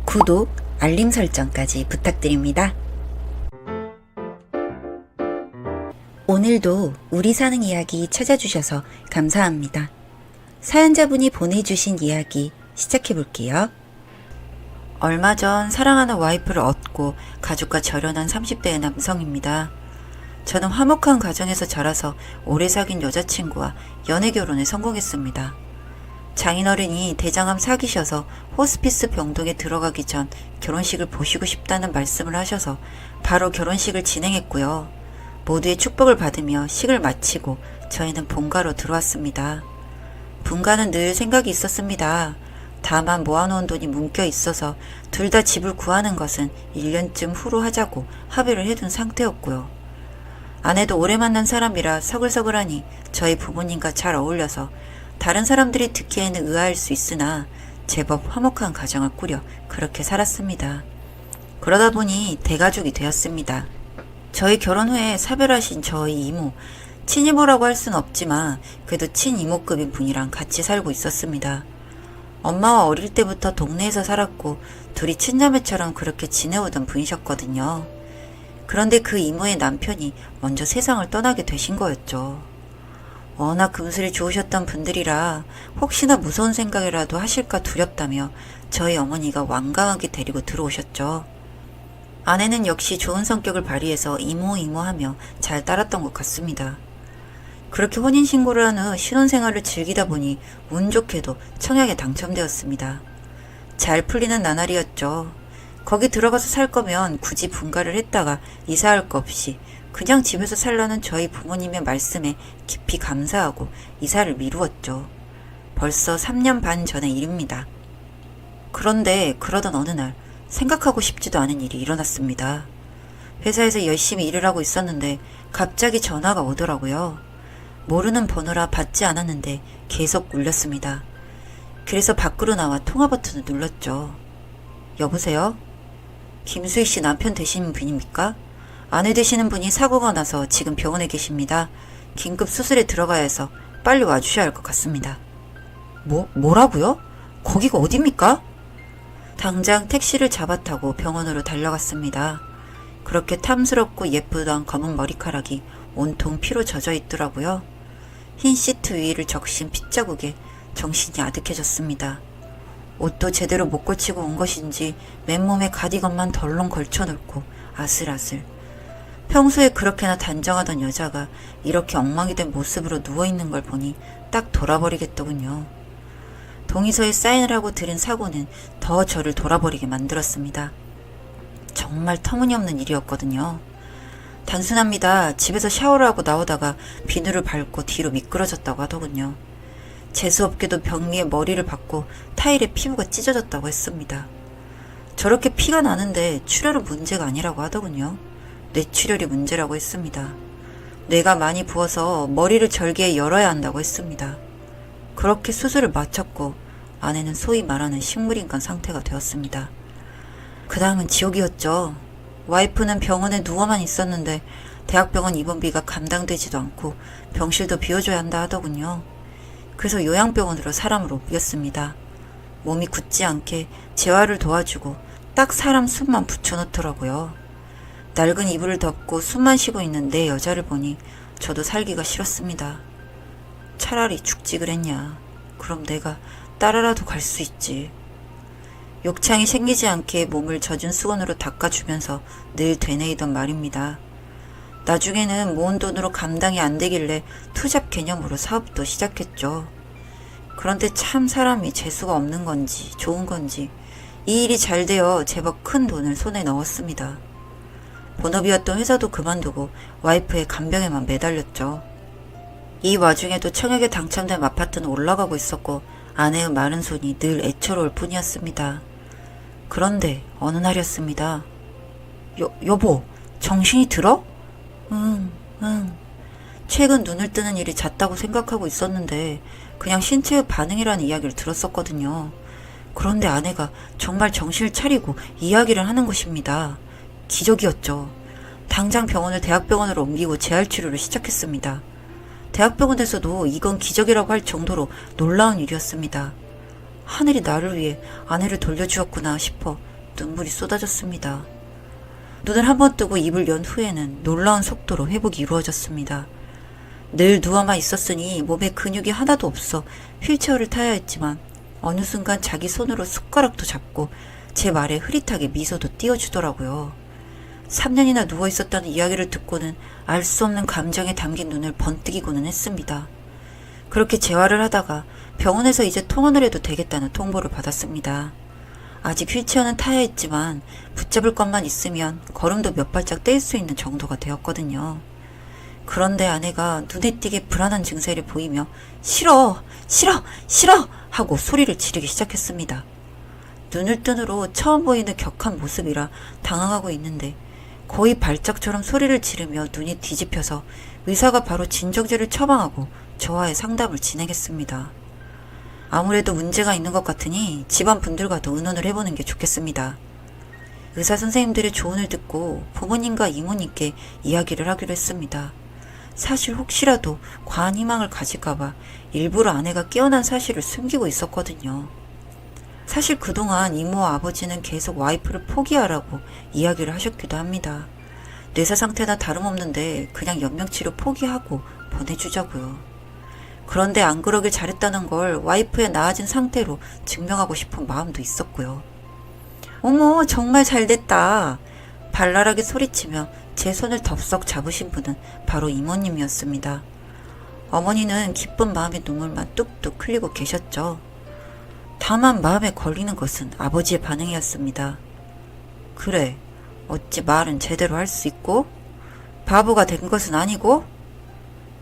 구독, 알림 설정까지 부탁드립니다. 오늘도 우리 사는 이야기 찾아주셔서 감사합니다. 사연자분이 보내주신 이야기 시작해볼게요. 얼마 전 사랑하는 와이프를 얻고 가족과 결혼한 30대의 남성입니다. 저는 화목한 가정에서 자라서 오래 사귄 여자친구와 연애 결혼에 성공했습니다. 장인어른이 대장암 사귀셔서 호스피스 병동에 들어가기 전 결혼식을 보시고 싶다는 말씀을 하셔서 바로 결혼식을 진행했고요. 모두의 축복을 받으며 식을 마치고 저희는 본가로 들어왔습니다. 분가는 늘 생각이 있었습니다. 다만 모아놓은 돈이 뭉겨 있어서 둘 다 집을 구하는 것은 1년쯤 후로 하자고 합의를 해둔 상태였고요. 아내도 오래 만난 사람이라 서글서글하니 저희 부모님과 잘 어울려서 다른 사람들이 듣기에는 의아할 수 있으나 제법 화목한 가정을 꾸려 그렇게 살았습니다. 그러다 보니 대가족이 되었습니다. 저희 결혼 후에 사별하신 저희 이모, 친이모라고 할 수는 없지만 그래도 친이모급인 분이랑 같이 살고 있었습니다. 엄마와 어릴 때부터 동네에서 살았고 둘이 친자매처럼 그렇게 지내오던 분이셨거든요. 그런데 그 이모의 남편이 먼저 세상을 떠나게 되신 거였죠. 워낙 금슬이 좋으셨던 분들이라 혹시나 무서운 생각이라도 하실까 두렵다며 저희 어머니가 완강하게 데리고 들어오셨죠. 아내는 역시 좋은 성격을 발휘해서 이모하며 잘 따랐던 것 같습니다. 그렇게 혼인신고를 한 후 신혼생활을 즐기다 보니 운 좋게도 청약에 당첨되었습니다. 잘 풀리는 나날이었죠. 거기 들어가서 살 거면 굳이 분가를 했다가 이사할 거 없이 그냥 집에서 살라는 저희 부모님의 말씀에 깊이 감사하고 이사를 미루었죠. 벌써 3년 반 전의 일입니다. 그런데 그러던 어느 날 생각하고 싶지도 않은 일이 일어났습니다. 회사에서 열심히 일을 하고 있었는데 갑자기 전화가 오더라고요. 모르는 번호라 받지 않았는데 계속 울렸습니다. 그래서 밖으로 나와 통화 버튼을 눌렀죠. 여보세요? 김수희 씨 남편 되시는 분입니까? 아내 되시는 분이 사고가 나서 지금 병원에 계십니다. 긴급 수술에 들어가야 해서 빨리 와주셔야 할 것 같습니다. 뭐라고요? 거기가 어딥니까? 당장 택시를 잡아타고 병원으로 달려갔습니다. 그렇게 탐스럽고 예쁘던 검은 머리카락이 온통 피로 젖어 있더라고요. 흰 시트 위를 적신 핏자국에 정신이 아득해졌습니다. 옷도 제대로 못 걸치고 온 것인지 맨몸에 가디건만 덜렁 걸쳐놓고 아슬아슬. 평소에 그렇게나 단정하던 여자가 이렇게 엉망이 된 모습으로 누워있는 걸 보니 딱 돌아버리겠더군요. 동의서에 사인을 하고 들은 사고는 더 저를 돌아버리게 만들었습니다. 정말 터무니없는 일이었거든요. 단순합니다. 집에서 샤워를 하고 나오다가 비누를 밟고 뒤로 미끄러졌다고 하더군요. 재수없게도 벽리에 머리를 박고 타일에 피부가 찢어졌다고 했습니다. 저렇게 피가 나는데 출혈은 문제가 아니라고 하더군요. 뇌출혈이 문제라고 했습니다. 뇌가 많이 부어서 머리를 절개해 열어야 한다고 했습니다. 그렇게 수술을 마쳤고 아내는 소위 말하는 식물인간 상태가 되었습니다. 그 다음은 지옥이었죠. 와이프는 병원에 누워만 있었는데 대학병원 입원비가 감당되지도 않고 병실도 비워줘야 한다 하더군요. 그래서 요양병원으로 사람을 옮겼습니다. 몸이 굳지 않게 재활을 도와주고 딱 사람 숨만 붙여놓더라고요. 낡은 이불을 덮고 숨만 쉬고 있는 내 여자를 보니 저도 살기가 싫었습니다. 차라리 죽지 그랬냐. 그럼 내가 따라라도 갈 수 있지. 욕창이 생기지 않게 몸을 젖은 수건으로 닦아주면서 늘 되뇌이던 말입니다. 나중에는 모은 돈으로 감당이 안 되길래 투잡 개념으로 사업도 시작했죠. 그런데 참 사람이 재수가 없는 건지 좋은 건지 이 일이 잘 되어 제법 큰 돈을 손에 넣었습니다. 본업이었던 회사도 그만두고 와이프의 간병에만 매달렸죠. 이 와중에도 청약에 당첨된 아파트는 올라가고 있었고 아내의 마른 손이 늘 애처로울 뿐이었습니다. 그런데 어느 날이었습니다. 여보, 정신이 들어? 응. 최근 눈을 뜨는 일이 잦다고 생각하고 있었는데 그냥 신체의 반응이라는 이야기를 들었었거든요. 그런데 아내가 정말 정신을 차리고 이야기를 하는 것입니다. 기적이었죠. 당장 병원을 대학병원으로 옮기고 재활치료를 시작했습니다. 대학병원에서도 이건 기적이라고 할 정도로 놀라운 일이었습니다. 하늘이 나를 위해 아내를 돌려주었구나 싶어 눈물이 쏟아졌습니다. 눈을 한 번 뜨고 입을 연 후에는 놀라운 속도로 회복이 이루어졌습니다. 늘 누워만 있었으니 몸에 근육이 하나도 없어 휠체어를 타야 했지만 어느 순간 자기 손으로 숟가락도 잡고 제 말에 흐릿하게 미소도 띄워주더라고요. 3년이나 누워있었다는 이야기를 듣고는 알 수 없는 감정에 담긴 눈을 번뜩이고는 했습니다. 그렇게 재활을 하다가 병원에서 이제 통원을 해도 되겠다는 통보를 받았습니다. 아직 휠체어는 타야 했지만 붙잡을 것만 있으면 걸음도 몇 발짝 뗄 수 있는 정도가 되었거든요. 그런데 아내가 눈에 띄게 불안한 증세를 보이며 싫어! 싫어! 싫어! 하고 소리를 지르기 시작했습니다. 눈을 뜬으로 처음 보이는 격한 모습이라 당황하고 있는데 거의 발작처럼 소리를 지르며 눈이 뒤집혀서 의사가 바로 진정제를 처방하고 저와의 상담을 진행했습니다. 아무래도 문제가 있는 것 같으니 집안 분들과도 의논을 해보는 게 좋겠습니다. 의사 선생님들의 조언을 듣고 부모님과 이모님께 이야기를 하기로 했습니다. 사실 혹시라도 과한 희망을 가질까봐 일부러 아내가 깨어난 사실을 숨기고 있었거든요. 사실 그동안 이모와 아버지는 계속 와이프를 포기하라고 이야기를 하셨기도 합니다. 뇌사 상태나 다름없는데 그냥 연명치료 포기하고 보내주자고요. 그런데 안 그러길 잘했다는 걸 와이프의 나아진 상태로 증명하고 싶은 마음도 있었고요. 어머, 정말 잘됐다. 발랄하게 소리치며 제 손을 덥석 잡으신 분은 바로 이모님이었습니다. 어머니는 기쁜 마음의 눈물만 뚝뚝 흘리고 계셨죠. 다만 마음에 걸리는 것은 아버지의 반응이었습니다. 그래, 어찌 말은 제대로 할 수 있고 바보가 된 것은 아니고?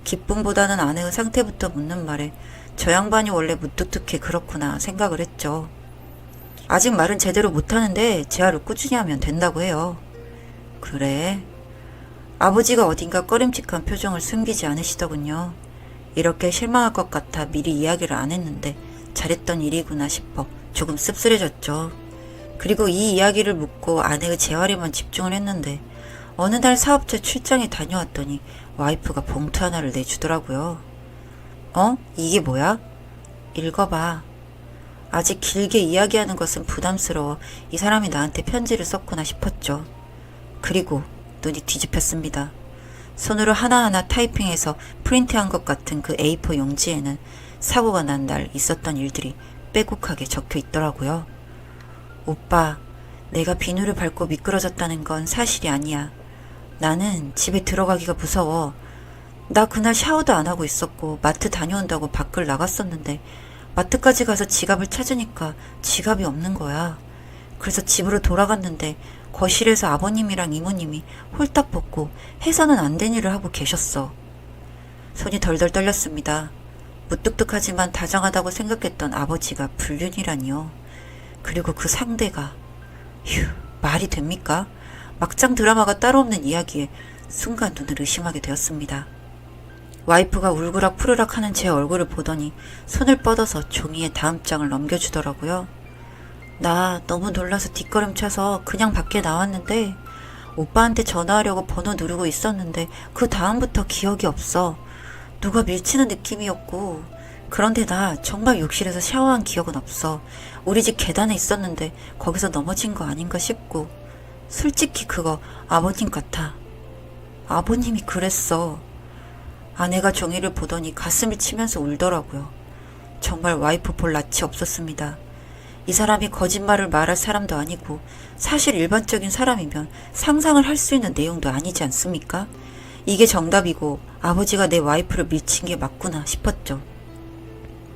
기쁨보다는 아내의 상태부터 묻는 말에 저 양반이 원래 무뚝뚝해 그렇구나 생각을 했죠. 아직 말은 제대로 못하는데 재활을 꾸준히 하면 된다고 해요. 그래. 아버지가 어딘가 꺼림칙한 표정을 숨기지 않으시더군요. 이렇게 실망할 것 같아 미리 이야기를 안 했는데 잘했던 일이구나 싶어 조금 씁쓸해졌죠. 그리고 이 이야기를 묻고 아내의 재활에만 집중을 했는데 어느 날 사업체 출장에 다녀왔더니 와이프가 봉투 하나를 내주더라고요. 이게 뭐야? 읽어봐. 아직 길게 이야기하는 것은 부담스러워 이 사람이 나한테 편지를 썼구나 싶었죠. 그리고 눈이 뒤집혔습니다. 손으로 하나하나 타이핑해서 프린트한 것 같은 그 A4 용지에는 사고가 난 날 있었던 일들이 빼곡하게 적혀 있더라고요. 오빠, 내가 비누를 밟고 미끄러졌다는 건 사실이 아니야. 나는 집에 들어가기가 무서워. 나 그날 샤워도 안 하고 있었고 마트 다녀온다고 밖을 나갔었는데 마트까지 가서 지갑을 찾으니까 지갑이 없는 거야. 그래서 집으로 돌아갔는데 거실에서 아버님이랑 이모님이 홀딱 벗고 해서는 안 된 일을 하고 계셨어. 손이 덜덜 떨렸습니다. 무뚝뚝하지만 다정하다고 생각했던 아버지가 불륜이라니요. 그리고 그 상대가 말이 됩니까? 막장 드라마가 따로 없는 이야기에 순간 눈을 의심하게 되었습니다. 와이프가 울그락 푸르락 하는 제 얼굴을 보더니 손을 뻗어서 종이에 다음 장을 넘겨주더라고요. 나 너무 놀라서 뒷걸음쳐서 그냥 밖에 나왔는데 오빠한테 전화하려고 번호 누르고 있었는데 그 다음부터 기억이 없어. 누가 밀치는 느낌이었고 그런데 나 정말 욕실에서 샤워한 기억은 없어. 우리 집 계단에 있었는데 거기서 넘어진 거 아닌가 싶고 솔직히 그거 아버님 같아. 아버님이 그랬어. 아내가 종이를 보더니 가슴을 치면서 울더라고요. 정말 와이프 볼 낯이 없었습니다. 이 사람이 거짓말을 말할 사람도 아니고 사실 일반적인 사람이면 상상을 할 수 있는 내용도 아니지 않습니까? 이게 정답이고 아버지가 내 와이프를 밀친 게 맞구나 싶었죠.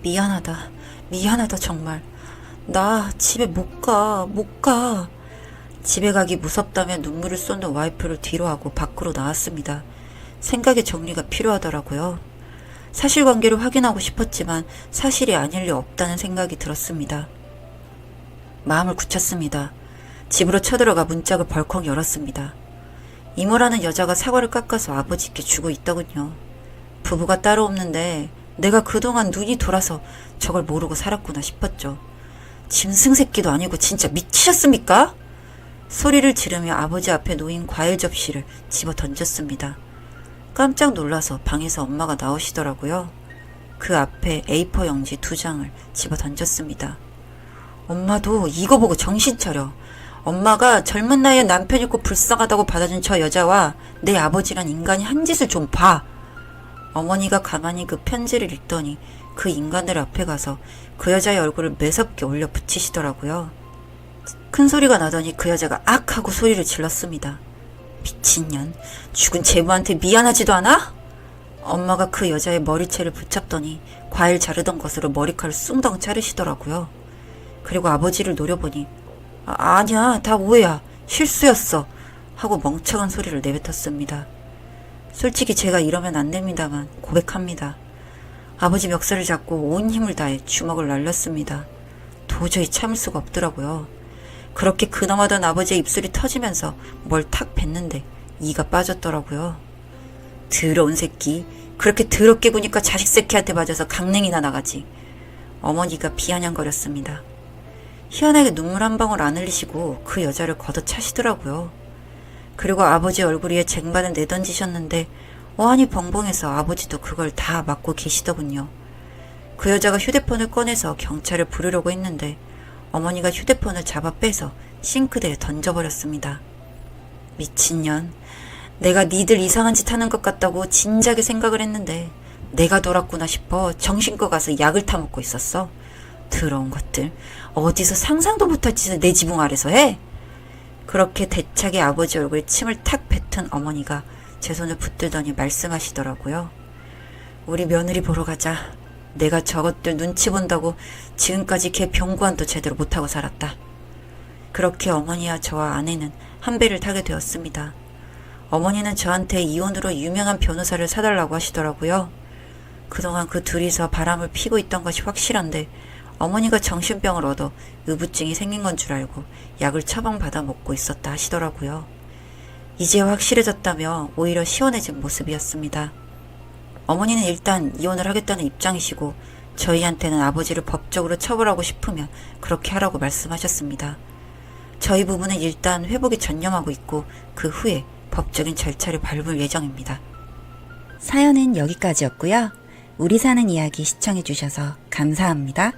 미안하다 정말. 나 집에 못 가. 집에 가기 무섭다며 눈물을 쏟는 와이프를 뒤로하고 밖으로 나왔습니다. 생각의 정리가 필요하더라고요. 사실관계를 확인하고 싶었지만 사실이 아닐 리 없다는 생각이 들었습니다. 마음을 굳혔습니다. 집으로 쳐들어가 문짝을 벌컥 열었습니다. 이모라는 여자가 사과를 깎아서 아버지께 주고 있더군요. 부부가 따로 없는데 내가 그동안 눈이 돌아서 저걸 모르고 살았구나 싶었죠. 짐승 새끼도 아니고 진짜 미치셨습니까? 소리를 지르며 아버지 앞에 놓인 과일 접시를 집어 던졌습니다. 깜짝 놀라서 방에서 엄마가 나오시더라고요. 그 앞에 A4 용지 2장을 집어 던졌습니다. 엄마도 이거 보고 정신 차려. 엄마가 젊은 나이에 남편 있고 불쌍하다고 받아준 저 여자와 내 아버지란 인간이 한 짓을 좀 봐. 어머니가 가만히 그 편지를 읽더니 그 인간들 앞에 가서 그 여자의 얼굴을 매섭게 올려 붙이시더라고요. 큰 소리가 나더니 그 여자가 악 하고 소리를 질렀습니다. 미친년, 죽은 제부한테 미안하지도 않아? 엄마가 그 여자의 머리채를 붙잡더니 과일 자르던 것으로 머리칼을 숭덩 자르시더라고요. 그리고 아버지를 노려보니 아니야, 다 오해야, 실수였어 하고 멍청한 소리를 내뱉었습니다. 솔직히 제가 이러면 안 됩니다만 고백합니다. 아버지 멱살을 잡고 온 힘을 다해 주먹을 날렸습니다. 도저히 참을 수가 없더라고요. 그렇게 근엄하던 아버지의 입술이 터지면서 뭘 탁 뱉는데 이가 빠졌더라고요. 더러운 새끼, 그렇게 더럽게 구니까 자식 새끼한테 맞아서 강냉이나 나가지. 어머니가 비아냥거렸습니다. 희한하게 눈물 한 방울 안 흘리시고 그 여자를 걷어차시더라고요. 그리고 아버지 얼굴 위에 쟁반을 내던지셨는데 어안이 벙벙해서 아버지도 그걸 다 맞고 계시더군요. 그 여자가 휴대폰을 꺼내서 경찰을 부르려고 했는데 어머니가 휴대폰을 잡아 빼서 싱크대에 던져버렸습니다. 미친년, 내가 니들 이상한 짓 하는 것 같다고 진작에 생각을 했는데 내가 돌았구나 싶어 정신과 가서 약을 타먹고 있었어. 더러운 것들, 어디서 상상도 못할 짓을 내 지붕 아래서 해? 그렇게 대차게 아버지 얼굴에 침을 탁 뱉은 어머니가 제 손을 붙들더니 말씀하시더라고요. 우리 며느리 보러 가자. 내가 저것들 눈치 본다고 지금까지 걔 병구안도 제대로 못하고 살았다. 그렇게 어머니와 저와 아내는 한 배를 타게 되었습니다. 어머니는 저한테 이혼으로 유명한 변호사를 사달라고 하시더라고요. 그동안 그 둘이서 바람을 피고 있던 것이 확실한데 어머니가 정신병을 얻어 의부증이 생긴 건 줄 알고 약을 처방받아 먹고 있었다 하시더라고요. 이제 확실해졌다며 오히려 시원해진 모습이었습니다. 어머니는 일단 이혼을 하겠다는 입장이시고 저희한테는 아버지를 법적으로 처벌하고 싶으면 그렇게 하라고 말씀하셨습니다. 저희 부부는 일단 회복에 전념하고 있고 그 후에 법적인 절차를 밟을 예정입니다. 사연은 여기까지였고요. 우리 사는 이야기 시청해주셔서 감사합니다.